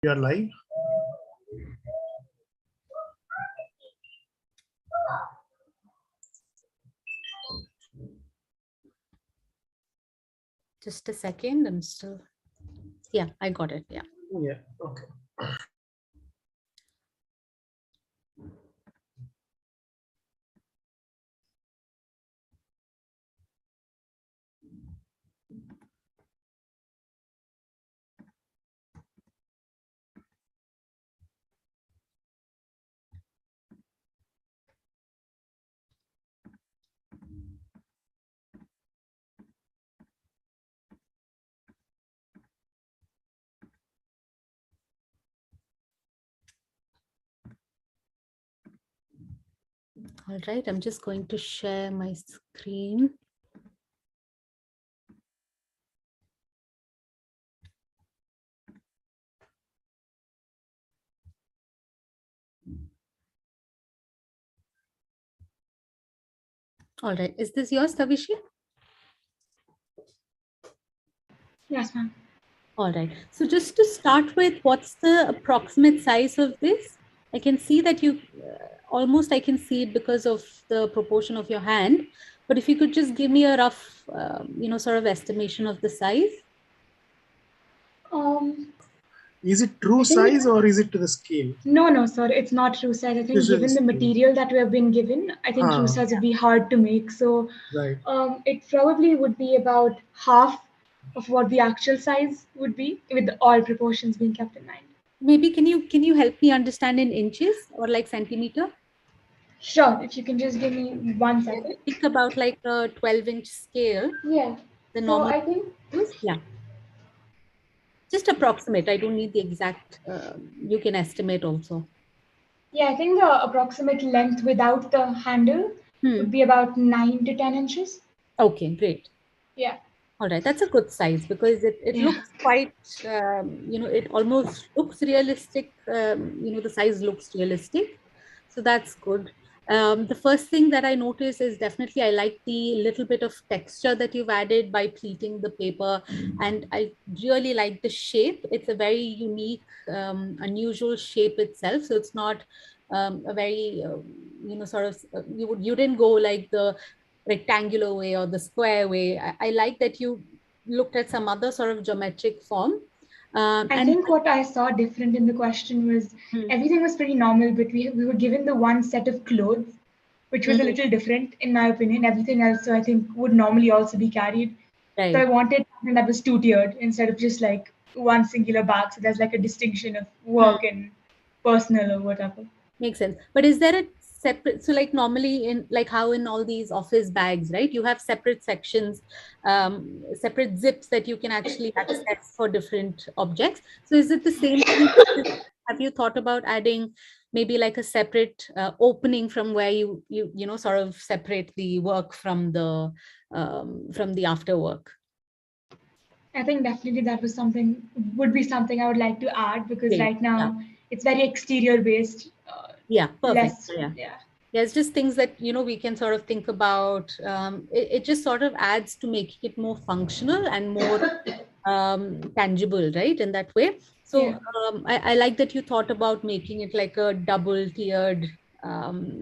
We are live. Just a second. I'm still. Yeah, I got it. Yeah. Yeah. Okay. All right. I'm just going to share my screen. All right. Is this yours, Tavishi? Yes, ma'am. All right. So just to start with, what's the approximate size of this? I can see that you almost, I can see it because of the proportion of your hand. But if you could just give me a rough, sort of estimation of the size. Is it true size or is it to the scale? No, sir. It's not true size. I think This given is the true. material that we have been given, I think true size would be hard to make. So Right. it probably would be about half of what the actual size would be, with all proportions being kept in mind. Maybe can you help me understand in inches or like centimeter? Sure. If you can just give me 1 second. Think about like a 12-inch scale. Yeah. The So normal. I think. Yeah. Just approximate. I don't need the exact. You can estimate also. Yeah, I think the approximate length without the handle would be about 9 to 10 inches. Okay, great. Yeah. All right, that's a good size because it looks quite, it almost looks realistic. The size looks realistic. So that's good. The first thing that I notice is definitely I like the little bit of texture that you've added by pleating the paper. And I really like the shape. It's a very unique, unusual shape itself. So it's not a very, you didn't go like the rectangular way or the square way. I like that you looked at some other sort of geometric form. I think what I saw different in the question was everything was pretty normal, but we were given the one set of clothes, which was a little different in my opinion. Everything else, so I think, would normally also be carried. Right. So I wanted something that was two-tiered instead of just like one singular bag. So there's like a distinction of work and personal or whatever. Makes sense. But is there a separate, so like normally in like how in all these office bags, right, you have separate sections, separate zips that you can actually access for different objects. So is it the same thing? Have you thought about adding maybe like a separate opening from where you sort of separate the work from the after work? I think definitely that would be something I would like to add, because right now it's very exterior based. Yeah, perfect. Yeah. Yeah, it's just things that, we can sort of think about. It just sort of adds to making it more functional and more tangible, right? In that way. So I like that you thought about making it like a double tiered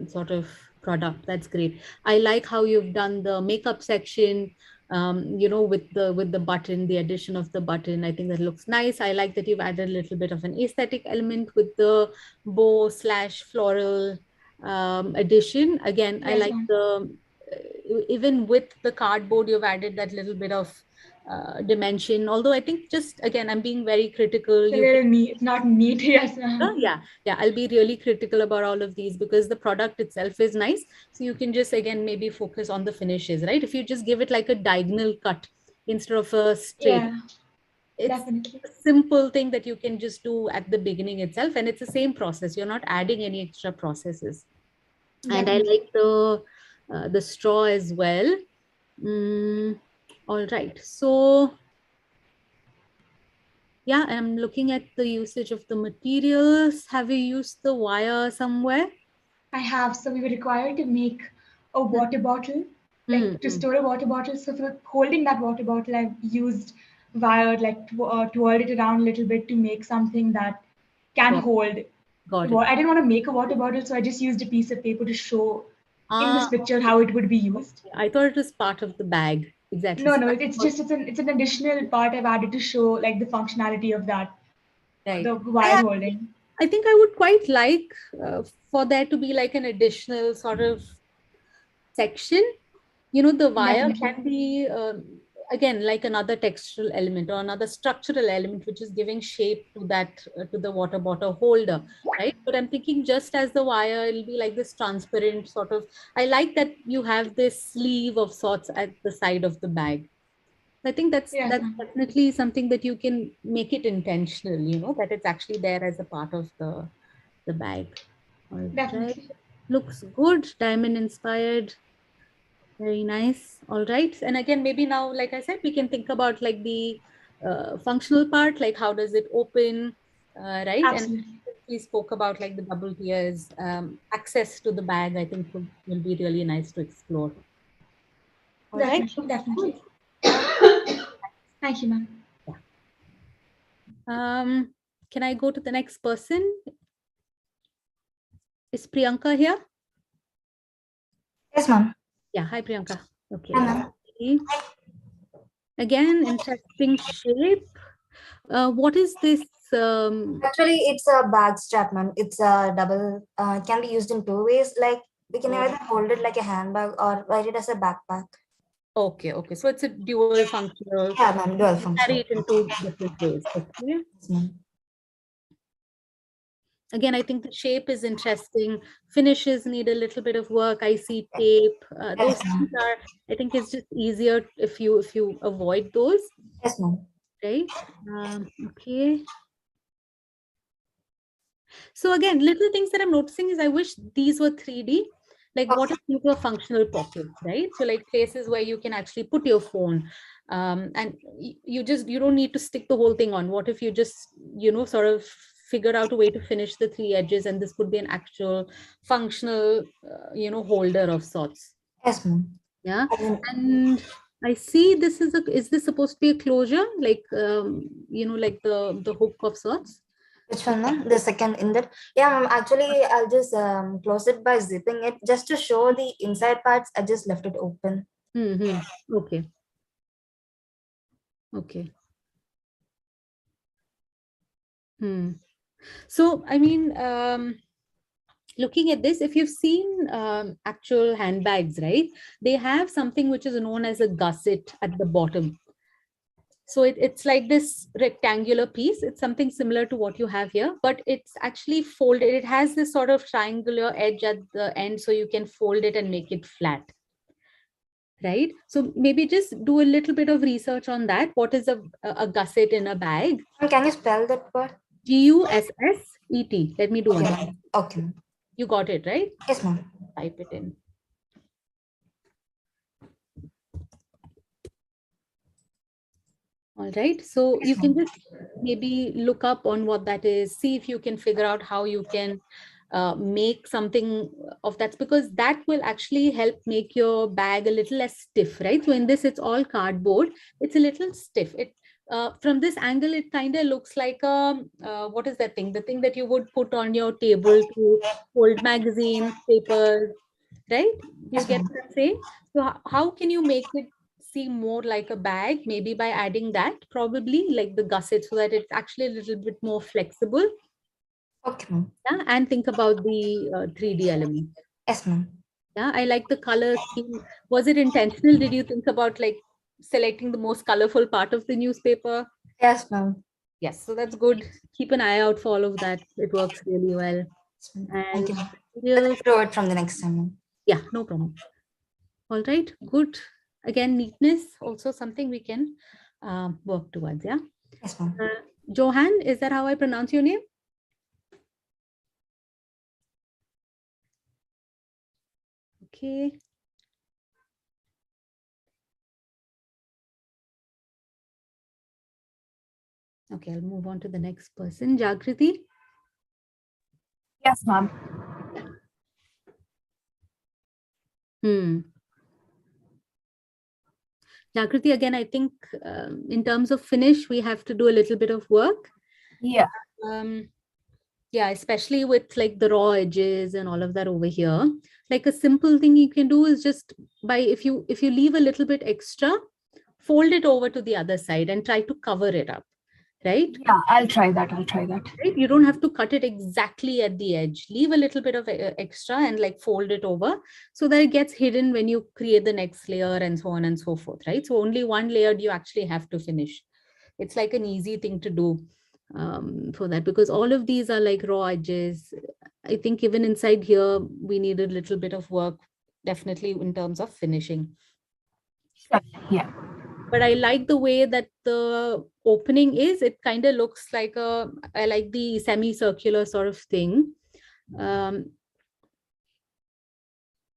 sort of product. That's great. I like how you've done the makeup section, with the button, the addition of the button. I think that looks nice. I like that you've added a little bit of an aesthetic element with the bow / floral addition. Again, I like the even with the cardboard, you've added that little bit of dimension. Although I think just again, I'm being very critical. It's not neat. Yes. Yeah. I'll be really critical about all of these because the product itself is nice. So you can just again maybe focus on the finishes, right? If you just give it like a diagonal cut instead of a straight. It's definitely a simple thing that you can just do at the beginning itself, and it's the same process. You're not adding any extra processes. And I like the straw as well. All right. So yeah, I'm looking at the usage of the materials. Have you used the wire somewhere? I have. So we were required to make a water bottle, like to store a water bottle. So for holding that water bottle, I've used wire, like twirled it around a little bit to make something that can Got hold. Got I it. didn't want to make a water bottle, so I just used a piece of paper to show in this Ah, picture how it would be used. I thought it was part of the bag. Exactly. No, So no, that's it's an additional part I've added to show like the functionality of that, right. the wire holding. I think I would quite like for there to be like an additional sort of section. The wire Definitely. can be, again, like another textural element or another structural element, which is giving shape to that, to the water bottle holder, right? But I'm thinking just as the wire, it'll be like this transparent sort of, I like that you have this sleeve of sorts at the side of the bag. I think that's Yes, definitely something that you can make it intentional, that it's actually there as a part of the bag. All right. definitely. Looks good, diamond inspired. Very nice. All right. And again, maybe now, like I said, we can think about like the functional part, like how does it open, right? And Absolutely. we spoke about like the double tiers, access to the bag, I think will be really nice to explore. All right. Definitely, definitely. Thank you, ma'am. Can I go to the next person? Is Priyanka here? Yes, ma'am. Yeah. Hi, Priyanka. Okay. Hi, ma'am. Again, interesting shape. What is this? Actually, it's a bag strap, ma'am. It's a double. It can be used in two ways. Like we can either hold it like a handbag or wear it as a backpack. Okay. So it's a dual functional. Yeah, ma'am. Dual Carry function. it in two different ways. Okay. Yes, ma'am. Again, I think the shape is interesting. Finishes need a little bit of work. I see tape. Those Yes, ma'am. things are. I think it's just easier if you avoid those. Yes, ma'am. Right. Okay. So again, little things that I'm noticing is I wish these were 3D. Like what if you were functional pockets, right? So like places where you can actually put your phone, and you don't need to stick the whole thing on. What if you just sort of figure out a way to finish the three edges, and this could be an actual functional holder of sorts. Yes, ma'am. Yeah. And I see this is this supposed to be a closure, like like the hook of sorts? Which one, ma'am? The second in that? Yeah, ma'am. Actually, I'll just close it by zipping it just to show the inside parts. I just left it open. Okay. Okay. So, I mean, looking at this, if you've seen actual handbags, right, they have something which is known as a gusset at the bottom. So it's like this rectangular piece. It's something similar to what you have here, but it's actually folded. It has this sort of triangular edge at the end, so you can fold it and make it flat. Right? So maybe just do a little bit of research on that. What is a gusset in a bag? Can you spell that word? Gusset. Let me do one. Okay. Okay. You got it, right? Yes, ma'am. Type it in. All right. So you can just maybe look up on what that is, see if you can figure out how you can make something of that, because that will actually help make your bag a little less stiff, right? So in this, it's all cardboard. It's a little stiff. From this angle, it kind of looks like what is that thing? The thing that you would put on your table to hold magazines, papers, right? You get what I'm saying? So how can you make it seem more like a bag? Maybe by adding that, probably like the gusset, so that it's actually a little bit more flexible. Okay, ma'am. Yeah, and think about the 3D element. Yes, ma'am. Yeah, I like the color scheme. Was it intentional? Did you think about like selecting the most colorful part of the newspaper? Yes, ma'am. Yes, so that's good. Keep an eye out for all of that. It works really well. Thank you. Materials, Draw it from the next time, ma'am. yeah, no problem. All right, good. Again, neatness, also something we can work towards, yeah? Yes, ma'am. Johan, is that how I pronounce your name? Okay. Okay, I'll move on to the next person. Jagriti? Yes, ma'am. Jagriti, again, I think in terms of finish, we have to do a little bit of work. Yeah. Yeah, especially with like the raw edges and all of that over here. Like a simple thing you can do is just if you leave a little bit extra, fold it over to the other side and try to cover it up, right? Yeah, I'll try that. Right? You don't have to cut it exactly at the edge. Leave a little bit of extra and like fold it over so that it gets hidden when you create the next layer and so on and so forth, right? So only one layer you actually have to finish. It's like an easy thing to do for that, because all of these are like raw edges. I think even inside here, we need a little bit of work, definitely in terms of finishing. Yeah. But I like the way that the opening is. It kind of looks like I like the semicircular sort of thing.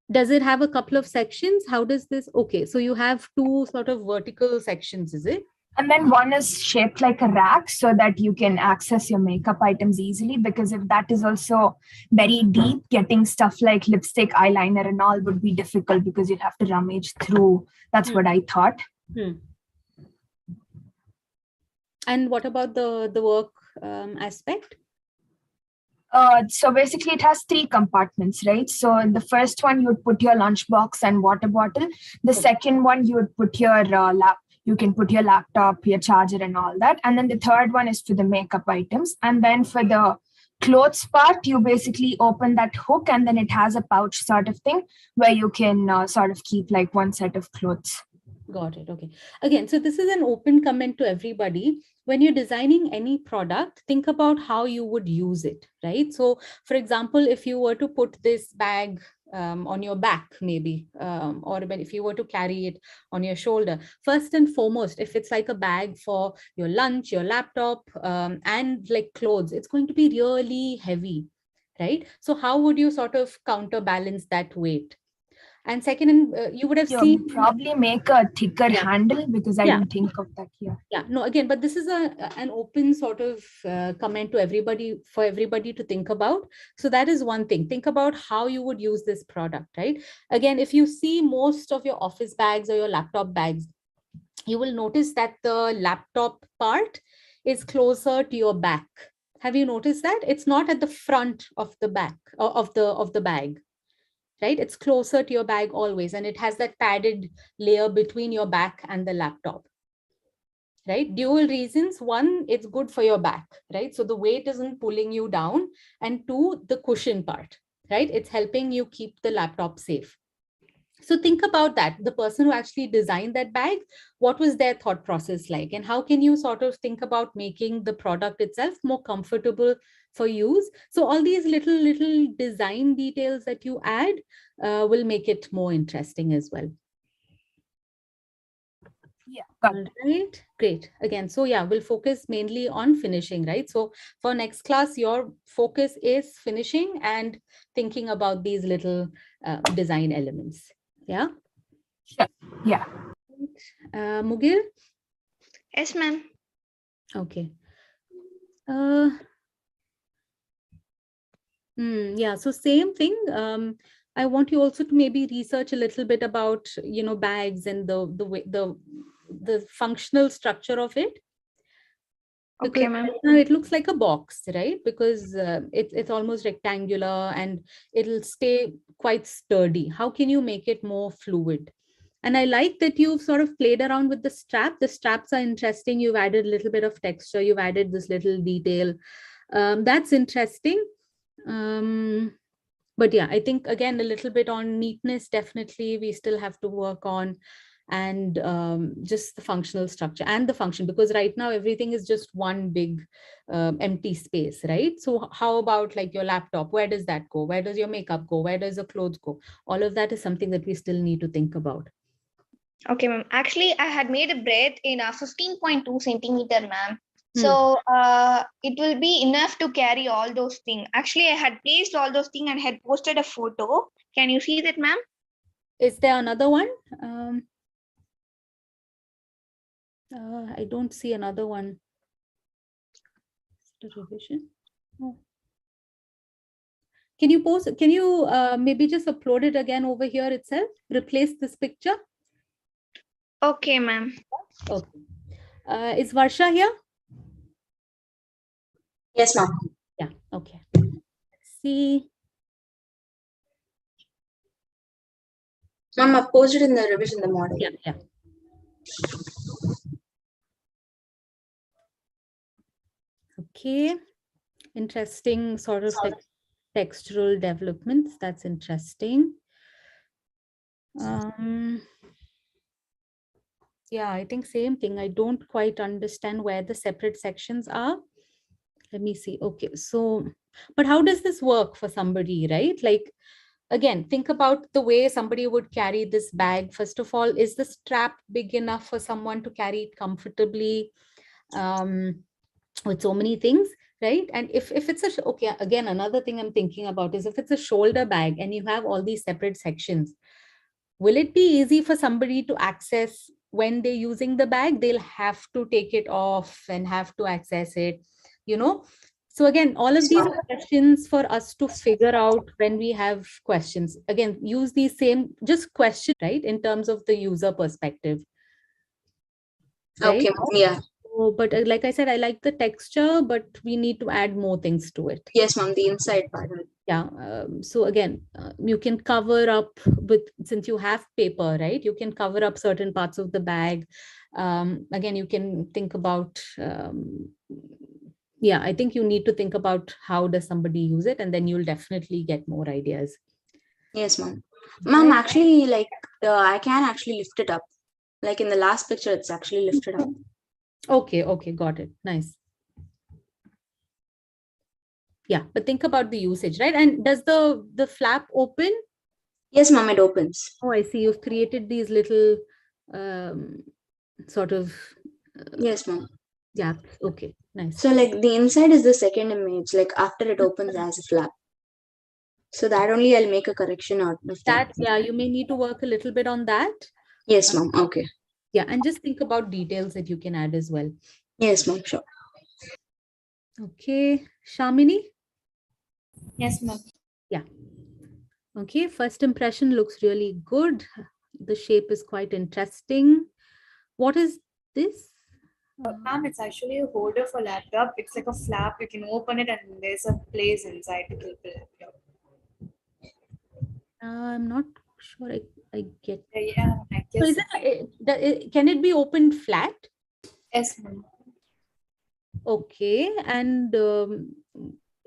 Does it have a couple of sections? How does this? Okay, so you have two sort of vertical sections, is it? And then one is shaped like a rack so that you can access your makeup items easily, because if that is also very deep, getting stuff like lipstick, eyeliner and all would be difficult because you'd have to rummage through. That's what I thought. And what about the work aspect? So basically it has 3 compartments, right? So in the first one, you would put your lunchbox and water bottle. The second one, you would put your you can put your laptop, your charger and all that. And then the third one is for the makeup items. And then for the clothes part, you basically open that hook and then it has a pouch sort of thing where you can sort of keep like one set of clothes. Got it. Okay. Again, so this is an open comment to everybody. When you're designing any product, think about how you would use it, right? So for example, if you were to put this bag on your back, maybe, or if you were to carry it on your shoulder, first and foremost, if it's like a bag for your lunch, your laptop, and like clothes, it's going to be really heavy, right? So how would you sort of counterbalance that weight? And second, you would have seen probably make a thicker handle, because I didn't think of that here. Yeah, no, again, but this is an open sort of comment to everybody, for everybody to think about. So that is one thing. Think about how you would use this product, right? Again, if you see most of your office bags or your laptop bags, you will notice that the laptop part is closer to your back. Have you noticed that? It's not at the front of the back of the bag. Right? It's closer to your bag always. And it has that padded layer between your back and the laptop, right? Dual reasons. One, it's good for your back, right? So the weight isn't pulling you down. And two, the cushion part, right? It's helping you keep the laptop safe. So think about that. The person who actually designed that bag, what was their thought process like? And how can you sort of think about making the product itself more comfortable for use? So all these little design details that you add will make it more interesting as well. Yeah. All right, great. Again, so yeah, we'll focus mainly on finishing, right? So for next class, your focus is finishing and thinking about these little design elements. Yeah. Sure. Yeah. Mugil? Yes, ma'am. Okay. Yeah, so same thing. I want you also to maybe research a little bit about, you know, bags and the functional structure of it. Because Okay, ma'am. it looks like a box, right? Because it's almost rectangular and it'll stay quite sturdy. How can you make it more fluid? And I like that you've sort of played around with the strap. The straps are interesting. You've added a little bit of texture. You've added this little detail. That's interesting. But yeah, I think again, a little bit on neatness, definitely we still have to work on, and just the functional structure and the function, because right now everything is just one big empty space, right? So how about like your laptop? Where does that go? Where does your makeup go? Where does the clothes go? All of that is something that we still need to think about. Okay, ma'am. Actually, I had made a breadth in 15.2 centimeter, ma'am. So it will be enough to carry all those things. Actually, I had placed all those things and had posted a photo. Can you see that, ma'am? Is there another one? I don't see another one. Revision. Oh. Can you post? Can you maybe just upload it again over here itself? Replace this picture. Okay, ma'am. Okay. Is Varsha here? Yes, ma'am. Yeah. Okay. see. Ma'am, I've posted in the revision the model. Yeah, yeah. Okay. Interesting sort of textural developments. That's interesting. Yeah, I think same thing. I don't quite understand where the separate sections are. Let me see. Okay, so, but how does this work for somebody, right? Like, again, think about the way somebody would carry this bag. First of all, is the strap big enough for someone to carry it comfortably with so many things, right? And if it's a, okay, again, another thing I'm thinking about is if it's a shoulder bag and you have all these separate sections, will it be easy for somebody to access when they're using the bag? They'll have to take it off and have to access it, you know? So again, all of these are questions for us to figure out when we have questions. Again, use these same, just question, right? In terms of the user perspective. Right? Okay, yeah. So, but like I said, I like the texture, but we need to add more things to it. Yes, ma'am, the inside part. Yeah. So again, you can cover up with, since you have paper, right? You can cover up certain parts of the bag. Again, you can think about, yeah, I think you need to think about how does somebody use it, and then you'll definitely get more ideas. Yes, ma'am. Ma'am, actually, like, I can actually lift it up. Like in the last picture, it's actually lifted up. Okay, okay, got it. Nice. Yeah, but think about the usage, right? And does the flap open? Yes, ma'am, it opens. Oh, I see. You've created these little sort of. Yes, ma'am. Yeah, okay, nice. So like the inside is the second image, like after it opens as a flap. So that only I'll make a correction out of that. Yeah, you may need to work a little bit on that. Yes, ma'am. Okay. Yeah, and just think about details that you can add as well. Yes, ma'am, sure. Okay, Shamini? Yes, ma'am. Yeah. Okay, first impression looks really good. The shape is quite interesting. What is this? Ma'am, it's actually a holder for laptop. It's like a flap. You can open it and there's a place inside to keep it. I'm not sure I get. Yeah, I So guess. is it, can it be opened flat? Yes, ma'am. Okay, and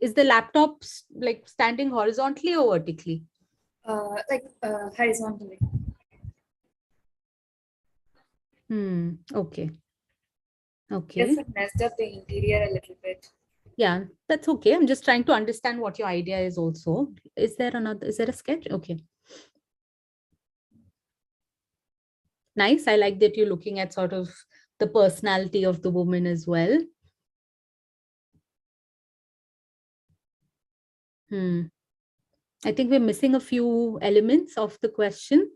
is the laptop like standing horizontally or vertically? Horizontally. Okay. Okay. Yes, it messed up the interior a little bit. Yeah, that's okay. I'm just trying to understand what your idea is also. Is there a sketch? Okay. Nice. I like that you're looking at sort of the personality of the woman as well. I think we're missing a few elements of the question.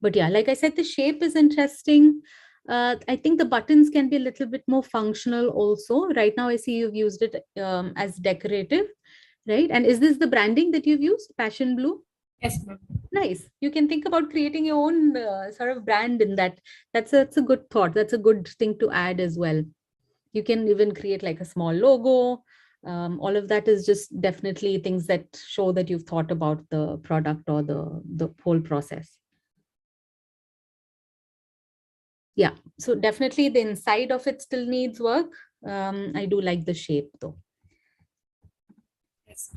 But yeah, like I said, the shape is interesting. I think the buttons can be a little bit more functional also. Right now, I see you've used it as decorative, right? And is this the branding that you've used, Passion Blue? Yes, ma'am. Nice. You can think about creating your own sort of brand in that. That's a good thought. That's a good thing to add as well. You can even create like a small logo. All of that is just definitely things that show that you've thought about the product or the whole process. Yeah, so definitely the inside of it still needs work. I do like the shape though. Yes.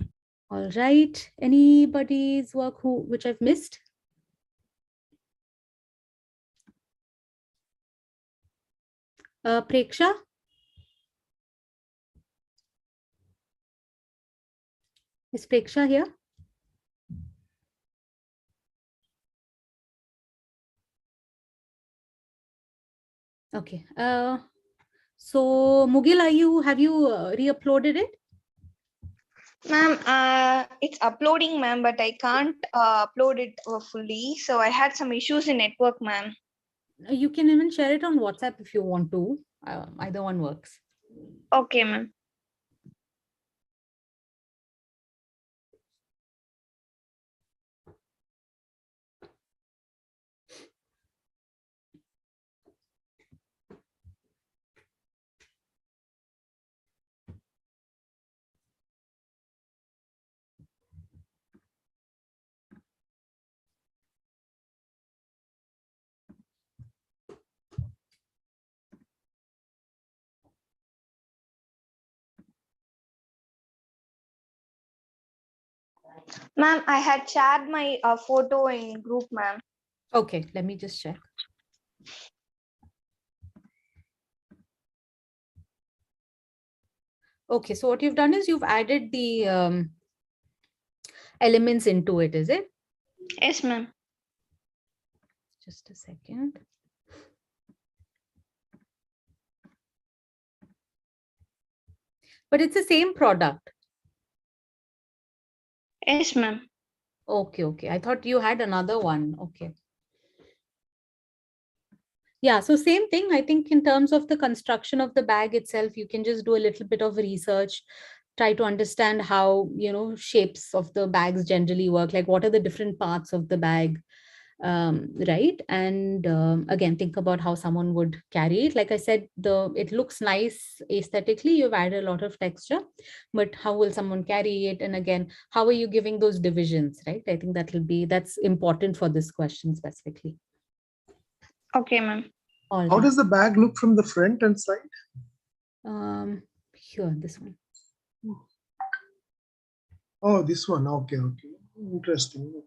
All right, anybody's work which I've missed? Preksha? Is Preksha here? Okay. So Mugil, have you re-uploaded it? Ma'am, it's uploading, ma'am, but I can't upload it fully. So I had some issues in network, ma'am. You can even share it on WhatsApp if you want to. Either one works. Okay, ma'am. Ma'am, I had shared my photo in group, ma'am. Okay, let me just check. Okay, so what you've done is you've added the elements into it, is it? Yes, ma'am. Just a second. But it's the same product. Yes, ma'am. Okay, okay. I thought you had another one. Okay. Yeah, so same thing. I think in terms of the construction of the bag itself, you can just do a little bit of research, try to understand how, shapes of the bags generally work, like what are the different parts of the bag, right? And again, think about how someone would carry it. Like I said, it looks nice aesthetically. You've added a lot of texture, but how will someone carry it? And again, how are you giving those divisions, right? I think that's important for this question specifically. Okay, ma'am. How does the bag look from the front and side? Here, this one. Oh, this one. Okay, okay. Interesting.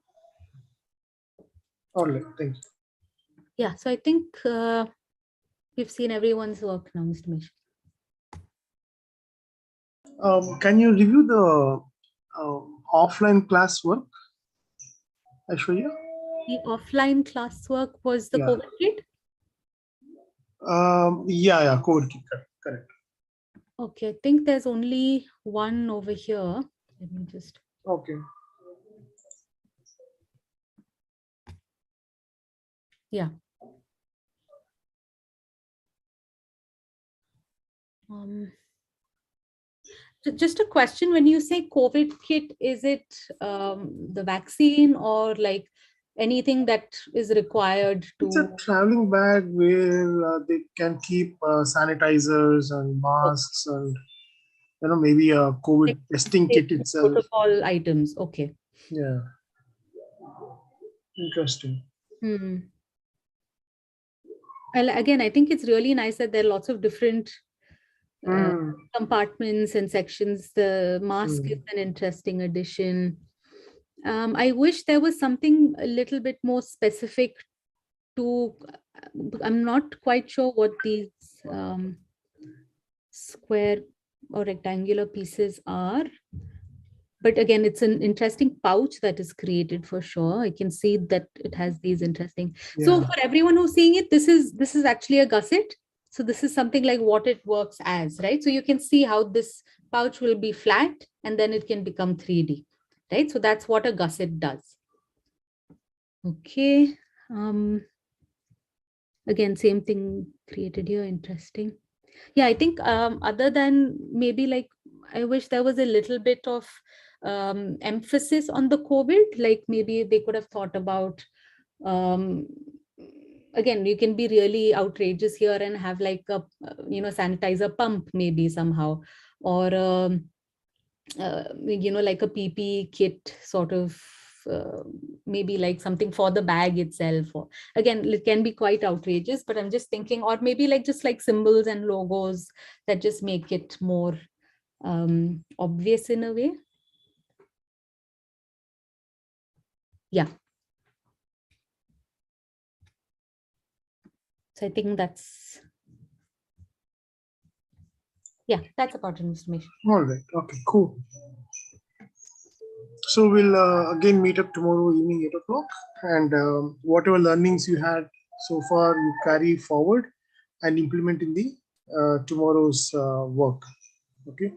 All right, thank you. Yeah, so I think we've seen everyone's work now, Mr. Mish. Can you review the offline class work, Aishwarya? The offline classwork was the Yeah. COVID kit? Yeah, COVID kit, correct. Okay, I think there's only one over here. Let me just. Okay. Yeah. Just a question, when you say COVID kit, is it the vaccine or like anything that is required to? It's a traveling bag where they can keep sanitizers and masks and maybe a COVID Like testing kit itself. Protocol items. Okay. Yeah. Interesting. Well, again, I think it's really nice that there are lots of different compartments and sections. The mask is an interesting addition. I wish there was something a little bit more specific to, I'm not quite sure what these square or rectangular pieces are. But again, it's an interesting pouch that is created for sure. I can see that it has these interesting. Yeah. So for everyone who's seeing it, this is actually a gusset. So this is something like what it works as, right? So you can see how this pouch will be flat and then it can become 3D, right? So that's what a gusset does. Okay. Again, same thing created here. Interesting. Yeah, I think other than maybe like, I wish there was a little bit of emphasis on the COVID, like maybe they could have thought about, again, you can be really outrageous here and have like a, sanitizer pump maybe somehow, or, like a PP kit sort of, maybe like something for the bag itself. Or again, it can be quite outrageous, but I'm just thinking, or maybe like just like symbols and logos that just make it more obvious in a way. Yeah. So I think that's about information. All right. Okay, cool. So we'll again meet up tomorrow evening 8 o'clock, and whatever learnings you had so far, you carry forward and implement in the tomorrow's work. Okay.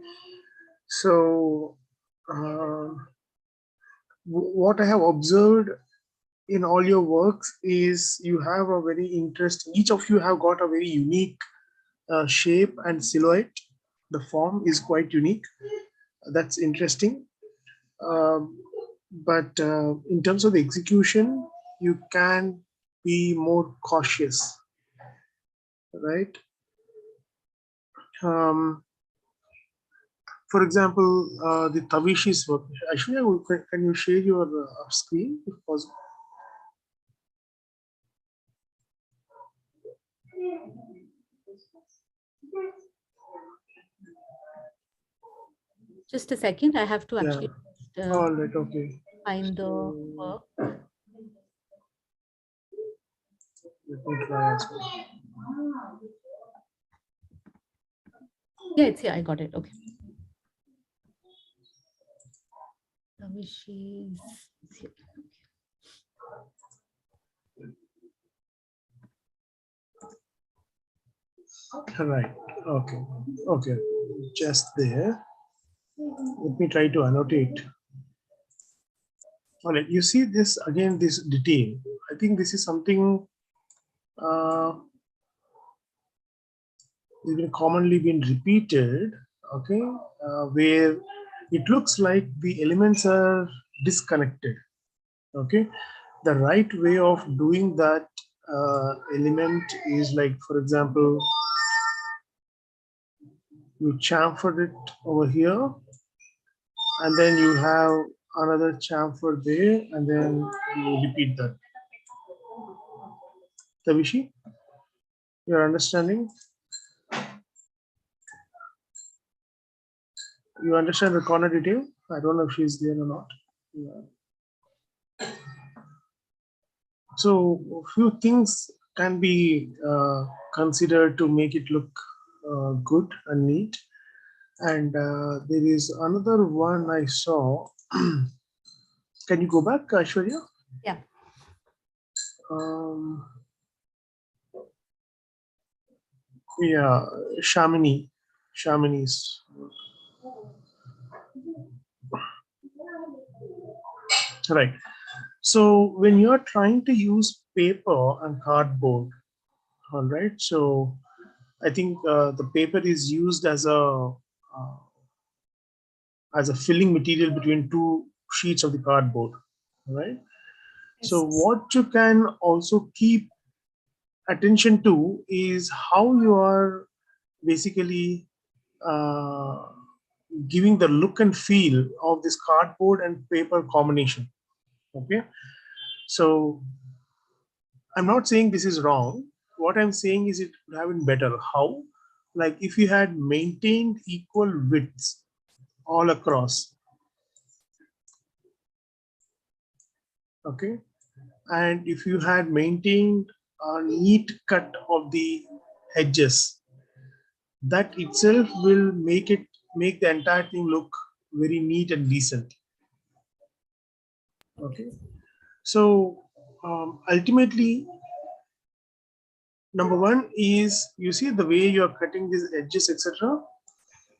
So what I have observed in all your works is you have a very interesting, each of you have got a very unique shape and silhouette. The form is quite unique. That's interesting. But in terms of the execution, you can be more cautious, right? For example, the Tavishi's work. Actually, can you share your screen if possible? Just a second, I have to actually All right, okay. find the work. Let me try as well. Yeah, it's here. I got it. Okay. She's here. Right. Okay. Okay. Just there. Let me try to annotate. All right. You see this again, this detail. I think this is something even commonly been repeated. Okay. Where it looks like the elements are disconnected. Okay. The right way of doing that element is like, for example, you chamfered it over here, and then you have another chamfer there, and then you repeat that. Tavishi, you're understanding? You understand the corner detail? I don't know if she's there or not. Yeah. So a few things can be considered to make it look good and neat. And there is another one I saw. Can you go back, Aishwarya? Yeah. Yeah, Shamini's. Right. So when you're trying to use paper and cardboard, all right. So I think the paper is used as a filling material between two sheets of the cardboard, right? So what you can also keep attention to is how you are basically giving the look and feel of this cardboard and paper combination. Okay, so I'm not saying this is wrong. What I'm saying is it would have been better. How? Like if you had maintained equal widths all across. Okay, and if you had maintained a neat cut of the edges, that itself will make the entire thing look very neat and decent. Okay, so ultimately, number one is, you see the way you are cutting these edges, etc.,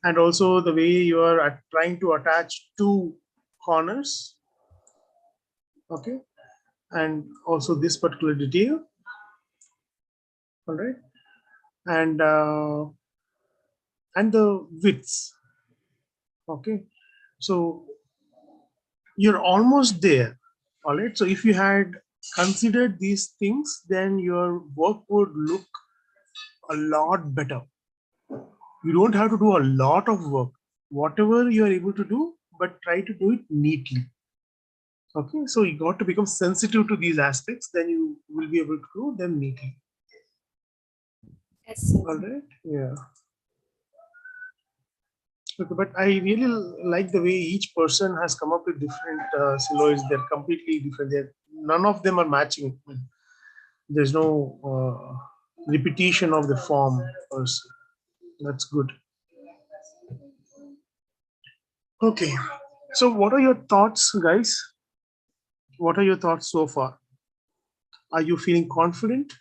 and also the way you are trying to attach two corners. Okay, and also this particular detail. All right, and the widths. Okay, so you're almost there. All right, so if you had considered these things, then your work would look a lot better. You don't have to do a lot of work. Whatever you are able to do, but try to do it neatly. Okay, so you got to become sensitive to these aspects, then you will be able to do them neatly. Yes, sir. All right, yeah. Okay, but I really like the way each person has come up with different silhouettes. They're completely different. None of them are matching. There's no repetition of the form per se. That's good. Okay, so what are your thoughts, guys? What are your thoughts so far? Are you feeling confident?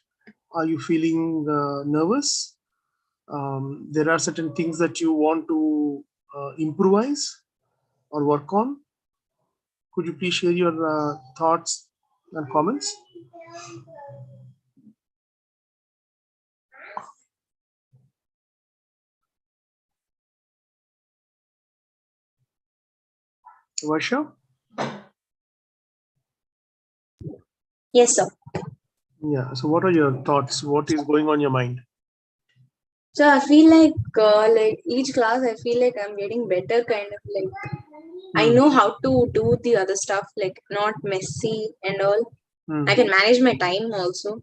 Are you feeling nervous? There are certain things that you want to improvise or work on. Could you please share your thoughts and comments? Varsha? Yes, sir. Yeah, so what are your thoughts? What is going on your mind? So I feel like each class, I feel like I'm getting better, kind of like I know how to do the other stuff, like not messy and all. I can manage my time also.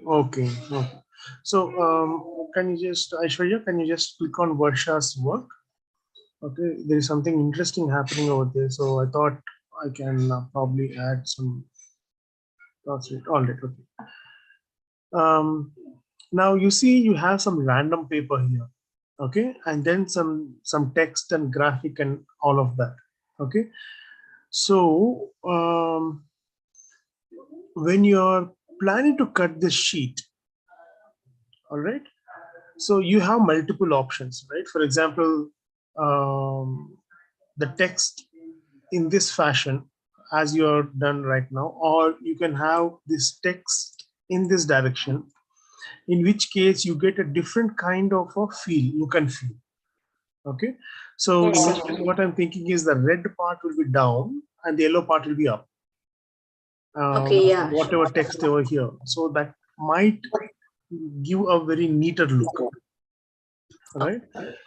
Okay. Okay. So can you just, Aishwarya, can you just click on Varsha's work? Okay, there is something interesting happening over there. So I thought I can probably add some thoughts. All right, okay. Now you see you have some random paper here, okay, and then some text and graphic and all of that, okay. So when you're planning to cut this sheet, all right, so you have multiple options, right? For example, the text in this fashion as you're done right now, or you can have this text in this direction, in which case you get a different kind of a feel, look and feel. Okay, so what I'm thinking is the red part will be down and the yellow part will be up. Okay, yeah. Whatever text over here, so that might give a very neater look. Right.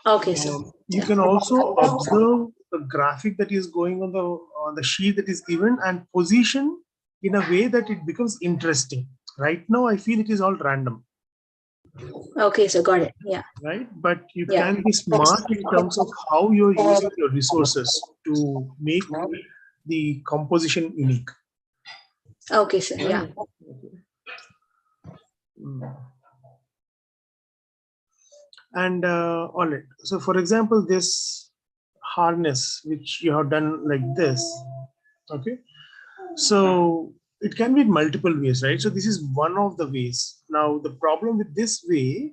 Okay, sir. You can also observe the graphic that is going on the sheet that is given and position in a way that it becomes interesting. Right now, I feel it is all random. Okay, so got it. Yeah. Right, but you can be smart in terms of how you're using your resources to make the composition unique. Okay, sir. Yeah. And all right, so for example, this harness which you have done like this, okay, so it can be in multiple ways, right? So this is one of the ways. Now the problem with this way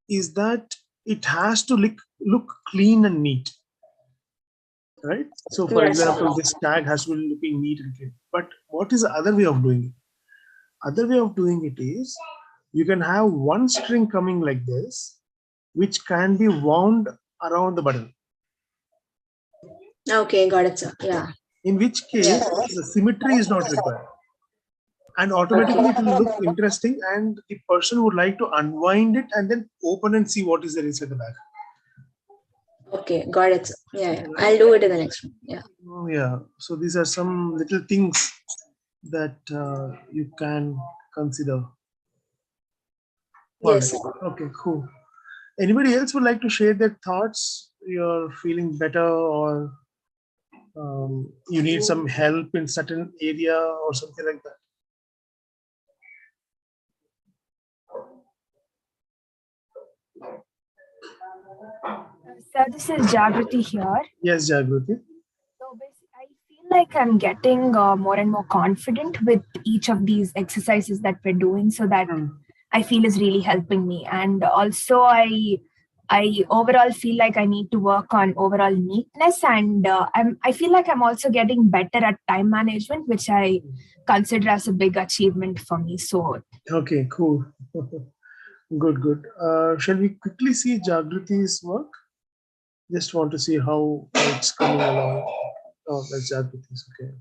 is that it has to look clean and neat, right? So for example, this tag has to be looking neat and clean. But what is the other way of doing it? Other way of doing it is you can have one string coming like this, which can be wound around the button. Okay, got it, sir. Yeah. In which case the symmetry is not required. And automatically it will look interesting and the person would like to unwind it and then open and see what is there inside the bag. Okay, got it, sir. Yeah. I'll do it in the next one. Yeah. Yeah. So these are some little things that you can consider. Yes. Okay, cool. Anybody else would like to share their thoughts? You're feeling better, or you need some help in certain area or something like that? So this is Jagrati here. Yes, Jagrati. So basically, I feel like I'm getting more and more confident with each of these exercises that we're doing, so that I feel is really helping me. And also, I overall feel like I need to work on overall neatness, and I feel like I'm also getting better at time management, which I consider as a big achievement for me. So okay, cool. Good. Shall we quickly see Jagrati's work? Just want to see how it's coming along. Oh, that's Jagrati's. Okay.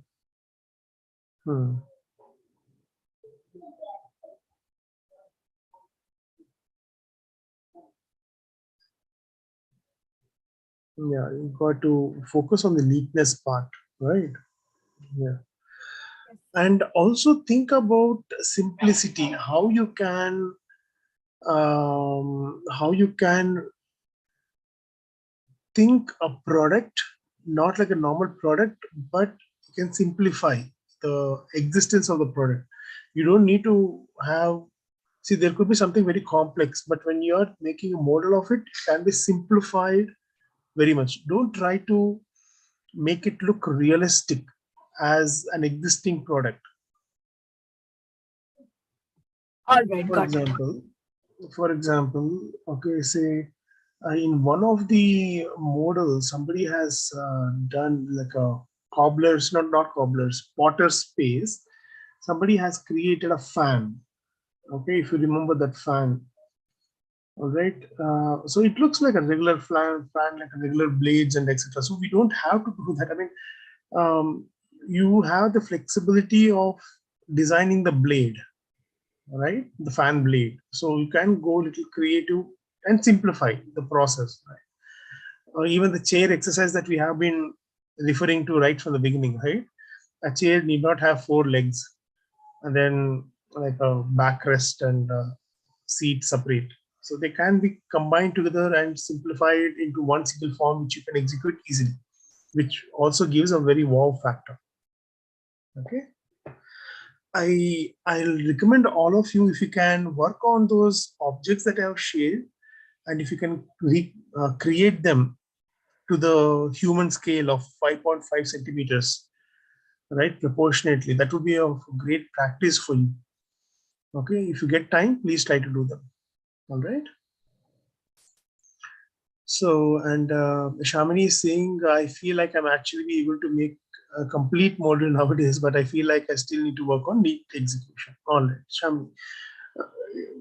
Yeah, you got to focus on the neatness part, right? Yeah. And also think about simplicity, how you can think a product not like a normal product, but you can simplify the existence of the product. You don't need to have, see, there could be something very complex, but when you're making a model of it, it can be simplified very much. Don't try to make it look realistic as an existing product. all right, got it. For example, okay, say in one of the models, somebody has done like a cobblers, not cobblers, potter's space. Somebody has created a fan. Okay, if you remember that fan. All right. So it looks like a regular fan, like a regular blades and etc. So we don't have to do that. I mean, you have the flexibility of designing the blade, right? The fan blade. So you can go a little creative and simplify the process, right? Or even the chair exercise that we have been referring to right from the beginning, right? A chair need not have 4 legs and then like a backrest and seat separate. So they can be combined together and simplified into one single form, which you can execute easily, which also gives a very wow factor. Okay. I'll recommend all of you, if you can work on those objects that I have shared, and if you can create them to the human scale of 5.5 centimeters, right, proportionately, that would be a great practice for you. Okay, if you get time, please try to do them. All right. So, and Shamini is saying, I feel like I'm actually able to make a complete model nowadays, but I feel like I still need to work on neat execution. All right, Shamini,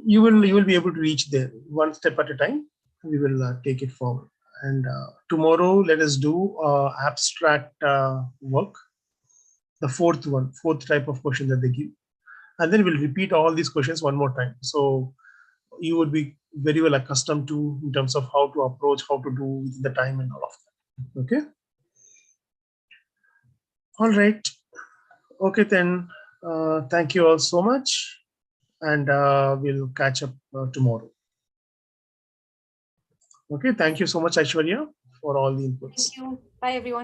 you will be able to reach there one step at a time. We will take it forward. And tomorrow, let us do abstract work, the fourth type of question that they give, and then we'll repeat all these questions one more time. So you would be very well accustomed to in terms of how to approach, how to do within the time and all of that. Okay. All right. Okay, then thank you all so much, and we'll catch up tomorrow. Okay, thank you so much, Aishwarya, for all the inputs. Thank you. Bye, everyone.